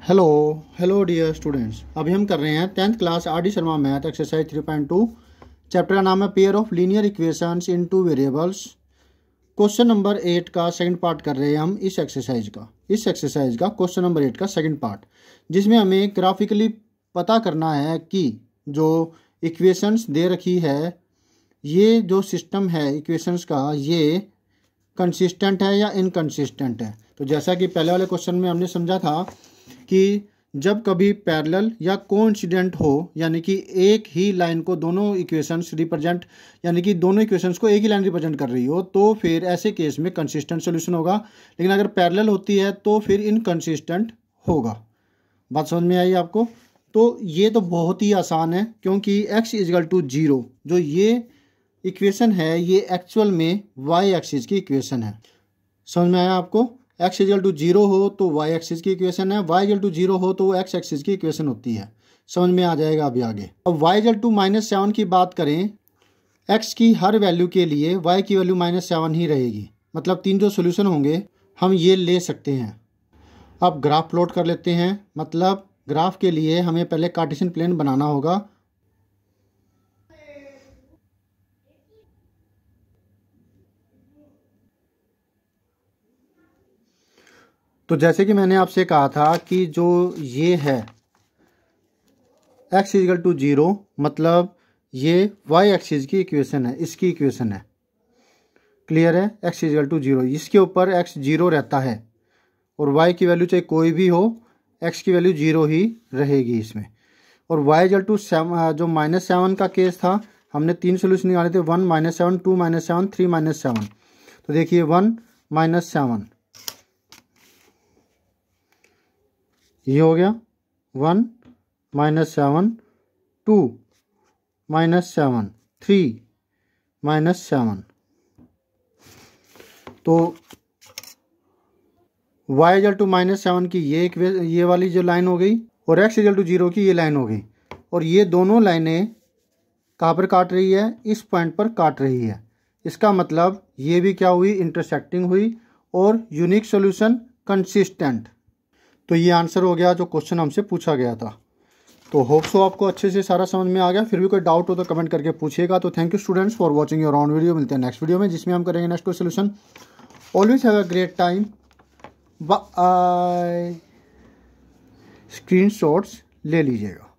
Hello hello dear students, अभी हम कर रहे हैं 10th class R D Sharma math exercise 3.2। Chapter का नाम है pair of linear equations in two variables. Question number 8 का सेकंड पार्ट कर रहे हैं हम इस एक्सरसाइज का क्वेश्चन नंबर 8 का सेकंड पार्ट, जिसमें हमें ग्राफिकली पता करना है कि जो इक्वेशंस दे रखी है, ये जो सिस्टम है इक्वेशंस का, ये कंसिस्टेंट है या इनकंसिस्टेंट है। तो जैसा कि पहले वाले क्वेश्चन में हमने समझा था कि जब कभी पैरेलल या कोइंसिडेंट हो, यानी कि एक ही लाइन को दोनों इक्वेशंस रिप्रेजेंट, यानी कि दोनों इक्वेशंस को एक ही लाइन रिप्रेजेंट कर रही हो, तो फिर ऐसे केस में कंसिस्टेंट सॉल्यूशन होगा। लेकिन अगर पैरेलल होती है तो फिर इनकंसिस्टेंट होगा। बात समझ में आई आपको? तो ये तो बहुत ही आसान है, क्योंकि x = 0 जो ये इक्वेशन है, ये एक्चुअल में y एक्सिस की इक्वेशन है। समझ में आया आपको? x = 0 हो तो y एक्सिस की इक्वेशन है, y = 0 हो तो x एक्सिस की इक्वेशन होती है। समझ में आ जाएगा अभी आगे। अब y = -7 की बात करें, x की हर वैल्यू के लिए y की वैल्यू -7 ही रहेगी। मतलब तीन जो सोल्यूशन होंगे हम ये ले सकते हैं। अब ग्राफ प्लॉट कर लेते हैं। मतलब ग्राफ के लिए हमें पहले कार्टेशियन प्लेन बनाना होगा। तो जैसे कि मैंने आपसे कहा था कि जो ये है x = 0, मतलब ये y एक्सिस की इक्वेशन है, इसकी इक्वेशन है। क्लियर है? x = 0, इसके ऊपर x 0 रहता है और y की वैल्यू चाहे कोई भी हो, x की वैल्यू 0 ही रहेगी इसमें। और y = 7, जो -7 का केस था, हमने तीन सोल्यूशन निकाले थे, 1 -7, 2 -7, 3 -7। तो देखिए 1 -7 ये हो गया, 1 -7, 2 -7, 3 -7। तो y = -7 की ये वाली जो लाइन हो गई, और x = 0 की ये लाइन हो गई। और ये दोनों लाइनें कहाँ पर काट रही है? इस पॉइंट पर काट रही है। इसका मतलब ये भी क्या हुई? इंटरसेक्टिंग हुई। और यूनिक सॉल्यूशन कंसिस्टेंट। तो ये आंसर हो गया जो क्वेश्चन हमसे पूछा गया था। तो होप सो आपको अच्छे से सारा समझ में आ गया। फिर भी कोई डाउट हो तो कमेंट करके पूछिएगा। तो thank you students for watching your on video. मिलते हैं नेक्स्ट वीडियो में, जिसमें हम करेंगे next solution. Always have a great time. Bye. Screenshots ले लीजिएगा।